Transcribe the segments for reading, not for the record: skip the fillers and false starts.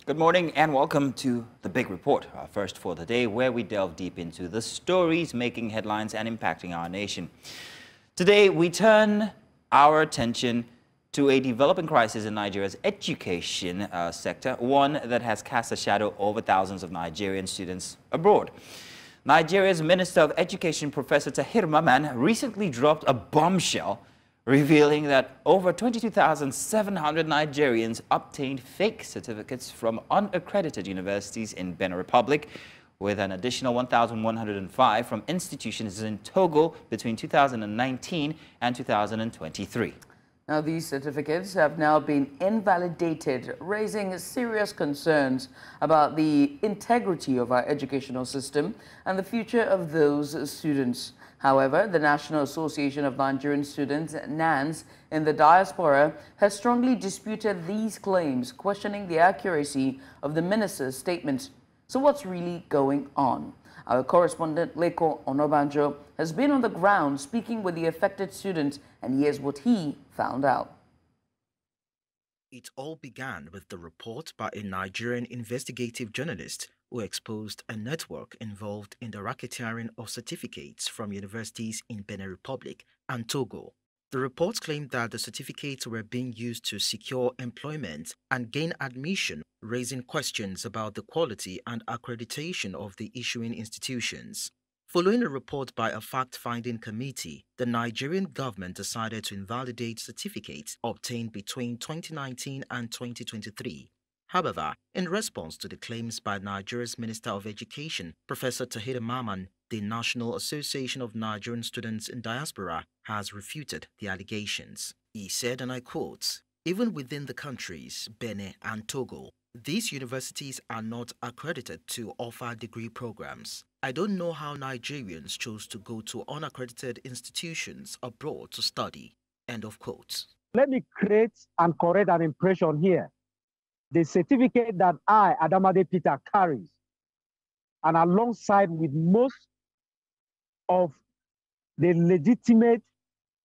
Good morning and welcome to The Big Report, our first for the day, where we delve deep into the stories making headlines and impacting our nation. Today, we turn our attention to a developing crisis in Nigeria's education sector, one that has cast a shadow over thousands of Nigerian students abroad. Nigeria's Minister of Education, Professor Tahir Mamman, recently dropped a bombshell revealing that over 22,700 Nigerians obtained fake certificates from unaccredited universities in Benin Republic, with an additional 1,105 from institutions in Togo between 2019 and 2023. Now, these certificates have now been invalidated, raising serious concerns about the integrity of our educational system and the future of those students. However, the National Association of Nigerian Students, NANS, in the Diaspora has strongly disputed these claims, questioning the accuracy of the minister's statements. So what's really going on? Our correspondent, Leko Onobanjo, has been on the ground speaking with the affected students, and here's what he found out. It all began with the report by a Nigerian investigative journalist who exposed a network involved in the racketeering of certificates from universities in Benin Republic and Togo. The report claimed that the certificates were being used to secure employment and gain admission, raising questions about the quality and accreditation of the issuing institutions. Following a report by a fact-finding committee, the Nigerian government decided to invalidate certificates obtained between 2019 and 2023. However, in response to the claims by Nigeria's Minister of Education, Professor Tahir Mamman, the National Association of Nigerian Students in Diaspora has refuted the allegations. He said, and I quote, "Even within the countries, Benin and Togo, these universities are not accredited to offer degree programs. I don't know how Nigerians chose to go to unaccredited institutions abroad to study." End of quote. Let me create and correct an impression here. The certificate that I, Adamade Peter, carries, and alongside with most of the legitimate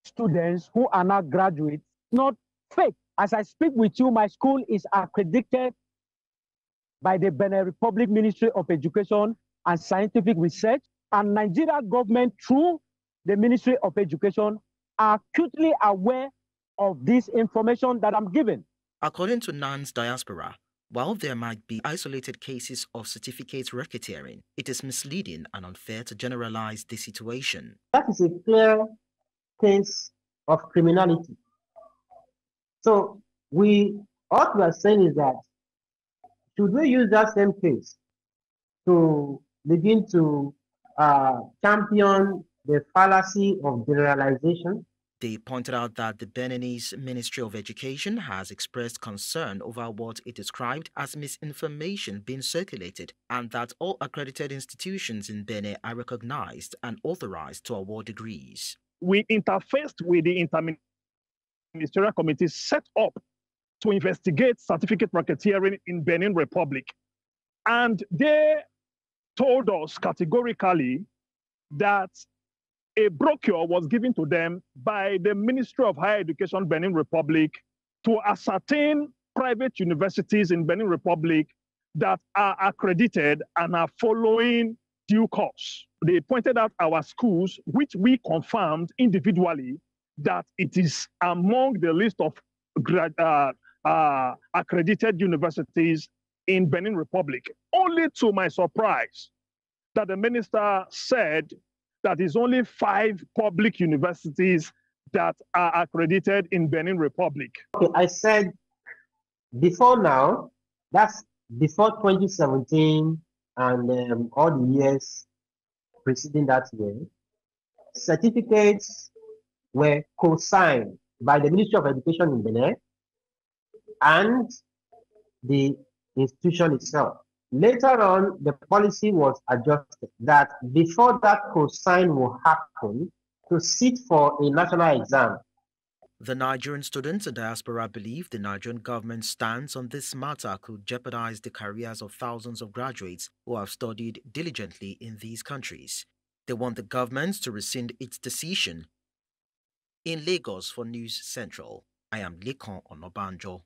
students who are now graduates, not fake. As I speak with you, my school is accredited by the Benin Republic Ministry of Education and Scientific Research, and Nigeria government, through the Ministry of Education, are acutely aware of this information that I'm giving. According to NANS Diaspora, while there might be isolated cases of certificate racketeering, it is misleading and unfair to generalize the situation. That is a clear case of criminality. So what we are saying is that, should we use that same case to begin to champion the fallacy of generalization? They pointed out that the Beninese Ministry of Education has expressed concern over what it described as misinformation being circulated, and that all accredited institutions in Benin are recognized and authorized to award degrees. We interfaced with the interministerial committee set up to investigate certificate racketeering in Benin Republic. And they told us categorically that a brochure was given to them by the Ministry of Higher Education, Benin Republic, to ascertain private universities in Benin Republic that are accredited and are following due course. They pointed out our schools, which we confirmed individually that it is among the list of accredited universities in Benin Republic. Only to my surprise that the minister said that is only 5 public universities that are accredited in Benin Republic. Okay, I said before now, that's before 2017 and all the years preceding that year, certificates were co-signed by the Ministry of Education in Benin and the institution itself. Later on, the policy was adjusted that before that co-sign will happen, to sit for a national exam. The Nigerian students in diaspora believe the Nigerian government's stance on this matter could jeopardize the careers of thousands of graduates who have studied diligently in these countries. They want the government to rescind its decision. In Lagos for News Central, I am Lekon Onobanjo.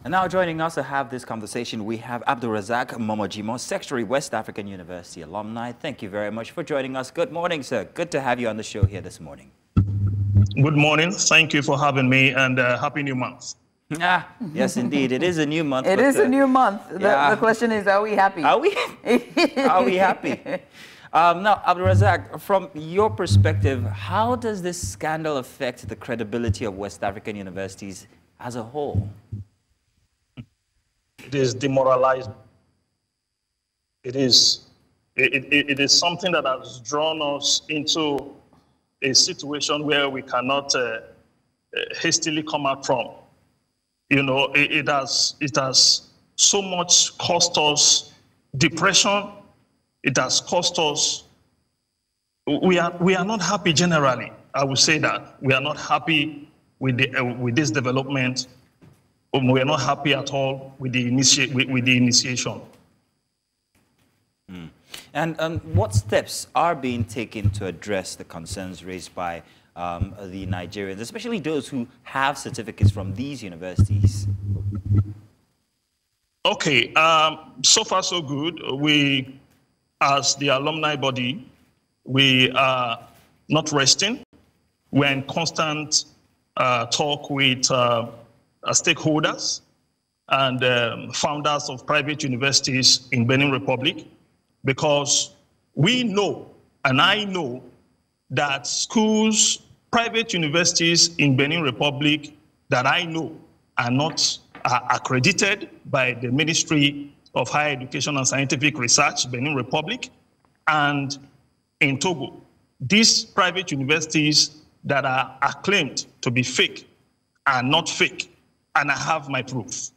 And now joining us to have this conversation, we have Abdulrazaq Momohjimoh, Secretary, West African University Alumni. Thank you very much for joining us. Good morning, sir. Good to have you on the show here this morning. Good morning. Thank you for having me, and happy new month. Yes, indeed. It is a new month. It is a new month. The question is, are we happy? Are we? Are we happy? Now, Abdulrazaq, from your perspective, how does this scandal affect the credibility of West African universities as a whole? It is demoralizing. It is something that has drawn us into a situation where we cannot hastily come out from. You know, it has so much cost us depression. It has cost us. We are not happy generally. I would say that we are not happy with this development. We are not happy at all with the initiation. And what steps are being taken to address the concerns raised by the Nigerians, especially those who have certificates from these universities? Okay, so far so good. We, as the alumni body, we are not resting. We're in constant talk with stakeholders and founders of private universities in Benin Republic, because we know, and I know, that schools, private universities in Benin Republic that I know are not accredited by the Ministry of Higher Education and Scientific Research, Benin Republic, and in Togo. These private universities that are acclaimed to be fake are not fake, and I have my proof.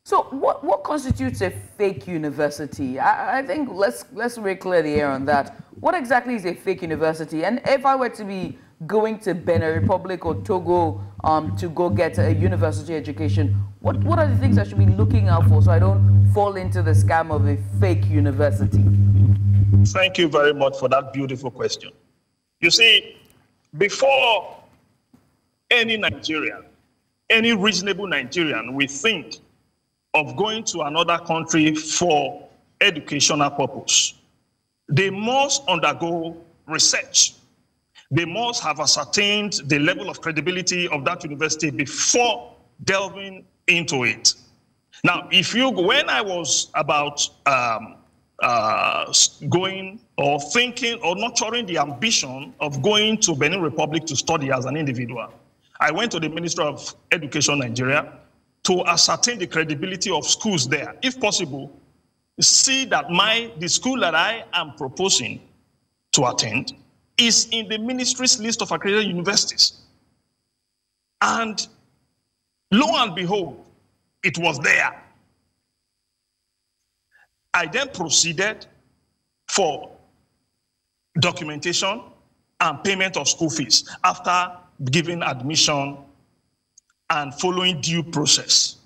So what constitutes a fake university? I think let's really clear the air on that. What exactly is a fake university? And if I were to be going to Benin Republic or Togo to go get a university education, what are the things I should be looking out for so I don't fall into the scam of a fake university? Thank you very much for that beautiful question. You see, before any Nigerian, any reasonable Nigerian, we think of going to another country for educational purpose, they must undergo research. They must have ascertained the level of credibility of that university before delving into it. Now, when I was about going or thinking or nurturing the ambition of going to Benin Republic to study as an individual, I went to the Ministry of Education Nigeria to ascertain the credibility of schools there. If possible, see that the school that I am proposing to attend is in the ministry's list of accredited universities. And lo and behold, it was there. I then proceeded for documentation and payment of school fees after giving admission and following due process.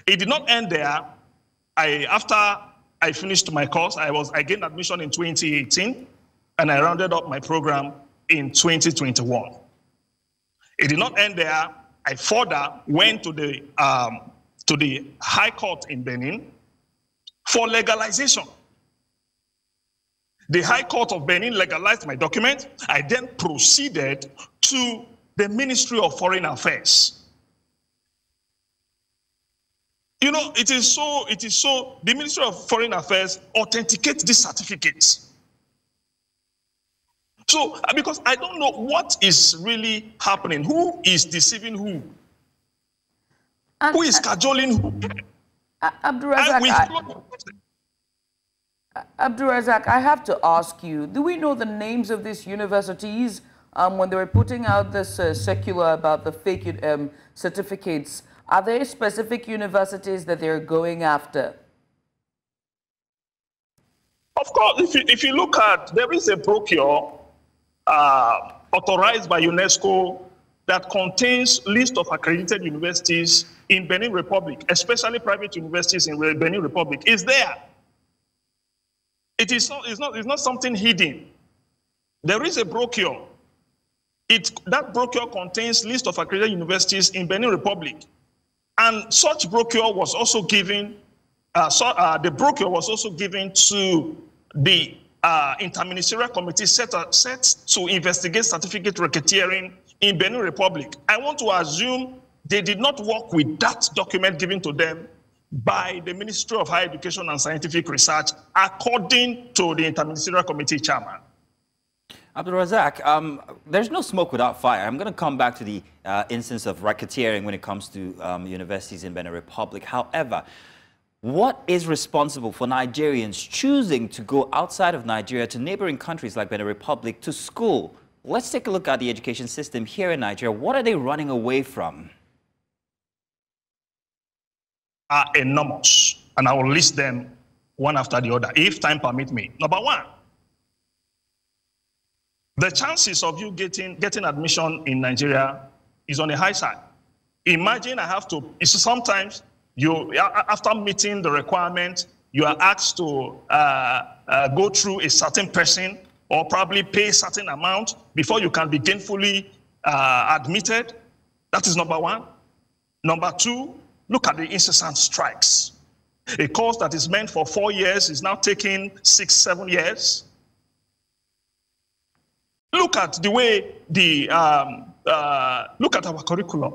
It did not end there. After I finished my course, I gained admission in 2018, and I rounded up my program in 2021. It did not end there. I further went to the High Court in Benin for legalization. The High Court of Benin legalized my document. I then proceeded to the Ministry of Foreign Affairs. You know, it is so, the Ministry of Foreign Affairs authenticates these certificates. So, because I don't know what is really happening, who is deceiving who? Who is cajoling who? Abdulrazaq, I have to ask you, do we know the names of these universities? When they were putting out this circular about the fake certificates, are there specific universities that they're going after? Of course, if you look at, there is a brochure authorized by UNESCO that contains list of accredited universities in Benin Republic, especially private universities in Benin Republic. Is there? It's not something hidden. There is a brochure. That brochure contains list of accredited universities in Benin Republic. And such brochure was also given, the brochure was also given to the interministerial committee set to investigate certificate racketeering in Benin Republic. I want to assume they did not work with that document given to them by the Ministry of Higher Education and Scientific Research, according to the interministerial committee chairman. Abdulrazaq, there's no smoke without fire. I'm going to come back to the instance of racketeering when it comes to universities in Benin Republic. However, what is responsible for Nigerians choosing to go outside of Nigeria to neighboring countries like Benin Republic to school? Let's take a look at the education system here in Nigeria. What are they running away from? Are enormous, and I will list them one after the other, if time permits me. Number one, the chances of you getting admission in Nigeria is on the high side. Imagine sometimes you, after meeting the requirement, you are asked to go through a certain person or probably pay a certain amount before you can be gainfully admitted. That is number one. Number two, look at the incessant strikes. A course that is meant for 4 years is now taking 6, 7 years. Look at the way look at our curriculum.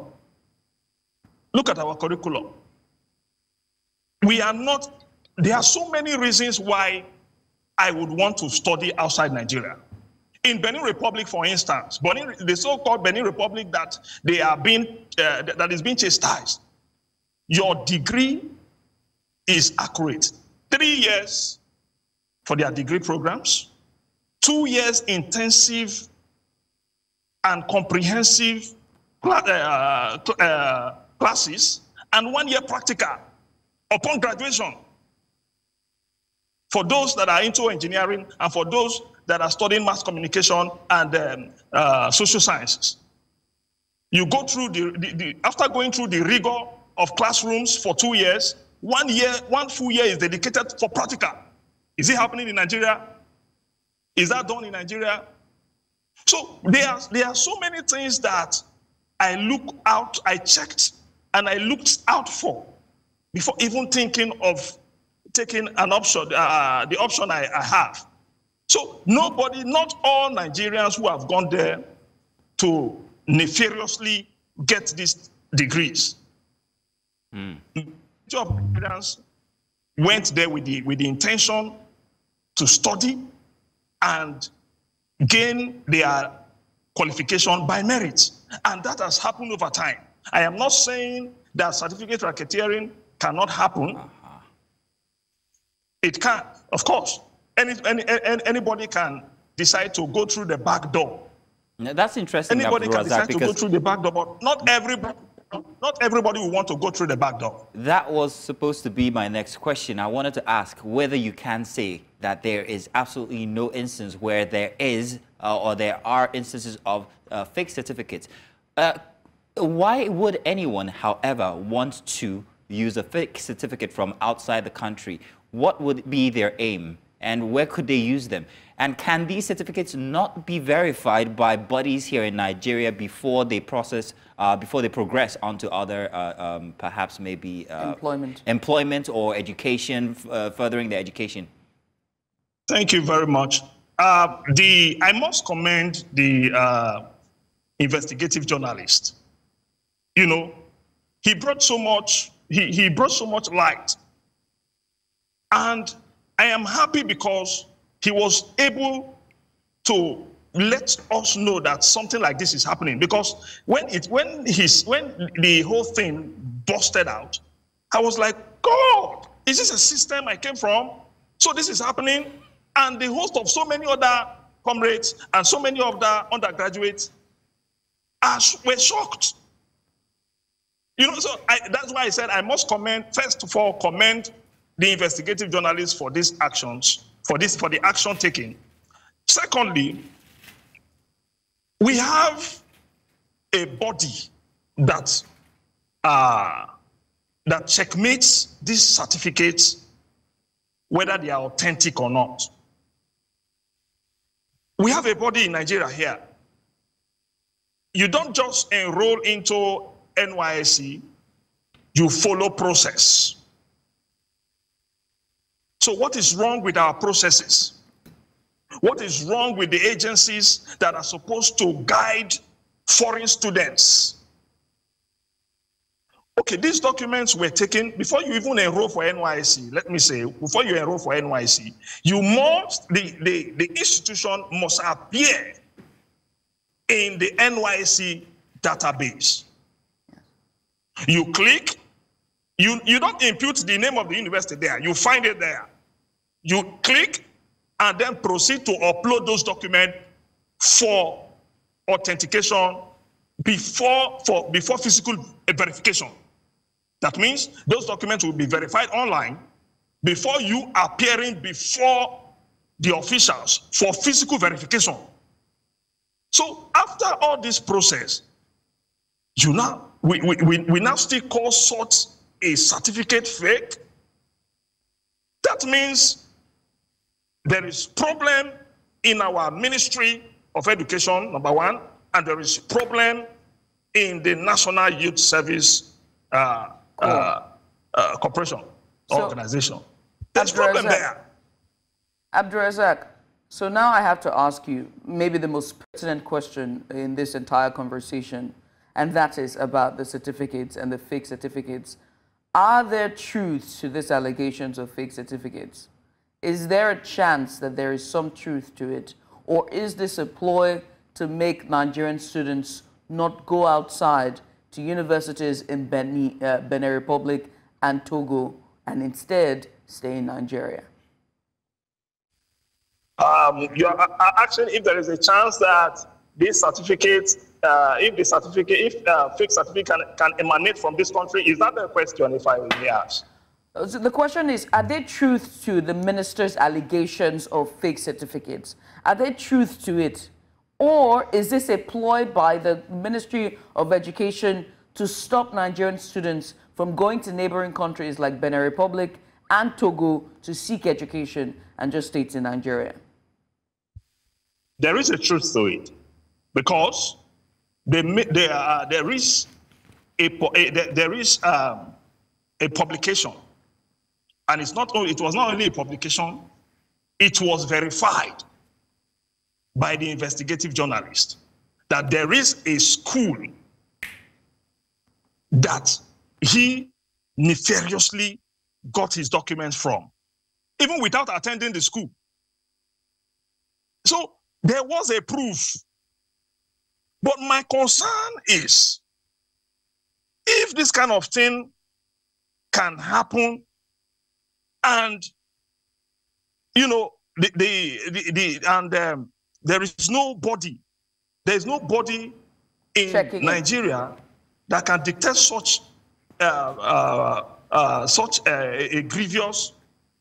Look at our curriculum. There are so many reasons why I would want to study outside Nigeria. In Benin Republic, for instance, the so-called Benin Republic that is being chastised, your degree is accurate. 3 years for their degree programs, 2 years intensive and comprehensive classes, and 1 year practical upon graduation. For those that are into engineering and for those that are studying mass communication and social sciences. You go through after going through the rigor of classrooms for 2 years, 1 full year is dedicated for practical. Is it happening in Nigeria? Is that done in Nigeria? So there are so many things that I checked and I looked out for before even thinking of taking an option, the option I have. So not all Nigerians who have gone there to nefariously get these degrees. Majority of Nigerians went there with the intention to study and gain their qualification by merit. And that has happened over time. I am not saying that certificate racketeering cannot happen. It can, of course. Anybody can decide to go through the back door. Now, that's interesting. Anybody can decide to go through the back door, but not everybody will want to go through the back door. That was supposed to be my next question. I wanted to ask whether you can say that there is absolutely no instance where there is or there are instances of fake certificates. Why would anyone, however, want to use a fake certificate from outside the country? What would be their aim? And where could they use them? And can these certificates not be verified by bodies here in Nigeria before they progress onto other, perhaps maybe employment or education, furthering their education? Thank you very much. I must commend the investigative journalist. You know, he brought so much. He brought so much light, and I am happy because he was able to let us know that something like this is happening. Because when the whole thing busted out, I was like, God, is this a system I came from? So this is happening, and the host of so many other comrades and so many other undergraduates were shocked. You know, so that's why I said I must first of all commend the investigative journalists for these actions, for the action taken. Secondly, we have a body that checkmates these certificates, whether they are authentic or not. We have a body in Nigeria here. You don't just enroll into NYSC, you follow process. So what is wrong with our processes? What is wrong with the agencies that are supposed to guide foreign students? Okay, these documents were taken before you even enroll for NYSC. Let me say, before you enroll for NYSC, you must, the institution must appear in the NYSC database. You click, you don't impute the name of the university there, you find it there. You click and then proceed to upload those documents for authentication before physical verification. That means those documents will be verified online before you appearing before the officials for physical verification. So after all this process, we now still call such a certificate fake. That means there is problem in our Ministry of Education, number one, and there is problem in the National Youth Service Corporation, organization. There's problem there. Abdulrazaq, so now I have to ask you maybe the most pertinent question in this entire conversation, and that is about the certificates and the fake certificates. Are there truths to these allegations of fake certificates? Is there a chance that there is some truth to it? Or is this a ploy to make Nigerian students not go outside to universities in Benin Republic and Togo and instead stay in Nigeria? You are asking if there is a chance that this certificate, if fake certificate can emanate from this country. Is that the question, if I may ask? So the question is, are there truth to the minister's allegations of fake certificates? Are there truth to it? Or is this a ploy by the Ministry of Education to stop Nigerian students from going to neighboring countries like Benin Republic and Togo to seek education and just stay in Nigeria? There is a truth to it, because there is a publication. And it was not only a publication, it was verified by the investigative journalist that there is a school that he nefariously got his documents from, even without attending the school. So there was a proof. But my concern is, if this kind of thing can happen, and there is nobody in Nigeria that can dictate such a grievous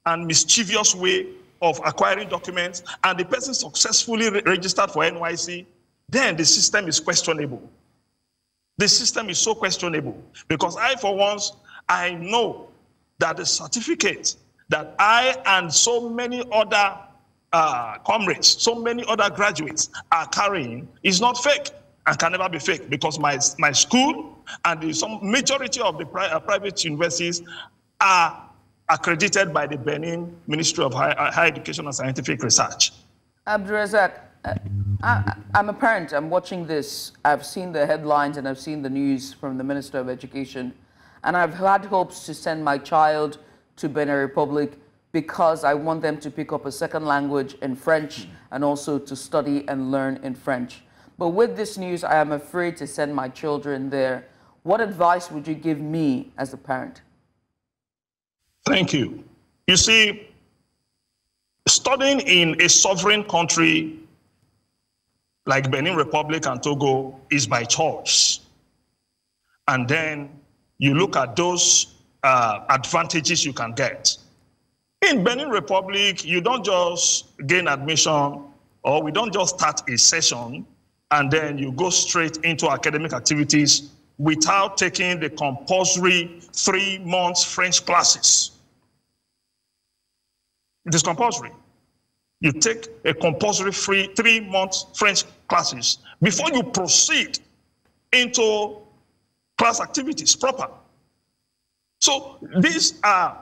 and mischievous way of acquiring documents, and the person successfully registered for NYSC, then the system is questionable. The system is so questionable, because for once, I know that the certificate that I and so many other comrades, so many other graduates are carrying is not fake and can never be fake, because my school and some majority of the private universities are accredited by the Benin Ministry of Higher Education and Scientific Research. Abdulrazaq, I'm a parent. I'm watching this. I've seen the headlines and I've seen the news from the Minister of Education, and I've had hopes to send my child to Benin Republic because I want them to pick up a second language in French and also to study and learn in French. But with this news, I am afraid to send my children there. What advice would you give me as a parent? Thank you. You see, studying in a sovereign country like Benin Republic and Togo is by choice. And then you look at those advantages you can get. In Benin Republic, you don't just gain admission, or we don't just start a session and then you go straight into academic activities without taking the compulsory 3 months French classes. It is compulsory. You take a compulsory 3 months French classes before you proceed into class activities proper. So these are,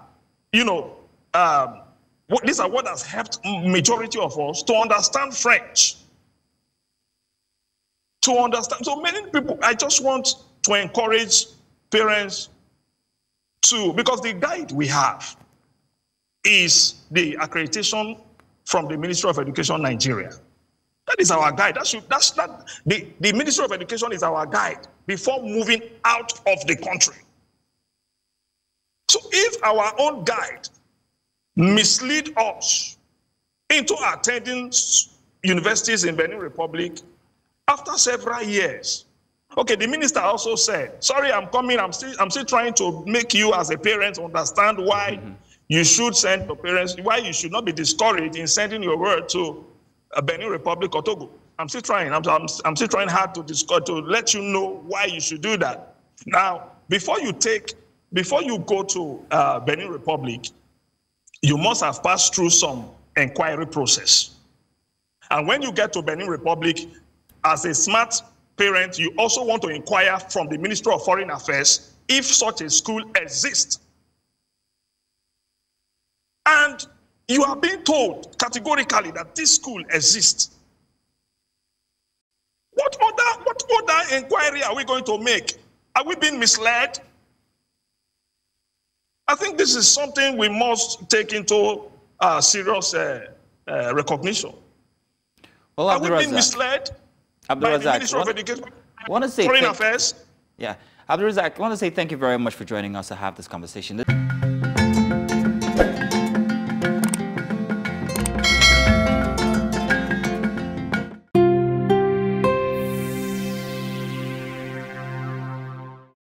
you know, these are what has helped majority of us to understand French. To understand. So many people, I just want to encourage parents to, because the guide we have is the accreditation from the Ministry of Education Nigeria. That is our guide. The Ministry of Education is our guide before moving out of the country. So if our own guide mislead us into attending universities in Benin Republic after several years, okay, the minister also said, sorry, I'm coming, I'm still trying to make you as a parent understand why you should send your parents, why you should not be discouraged in sending your word to Benin Republic or Togo. I'm still trying, I'm still trying hard to let you know why you should do that. Now, before you go to Benin Republic, you must have passed through some inquiry process. And when you get to Benin Republic, as a smart parent, you also want to inquire from the Ministry of Foreign Affairs if such a school exists. And you are being told categorically that this school exists. What other inquiry are we going to make? Are we being misled? I think this is something we must take into serious recognition. Well, are we being misled by the Ministry of Education, Foreign Affairs? Yeah, Abdulrazaq, I want to say thank you very much for joining us to have this conversation.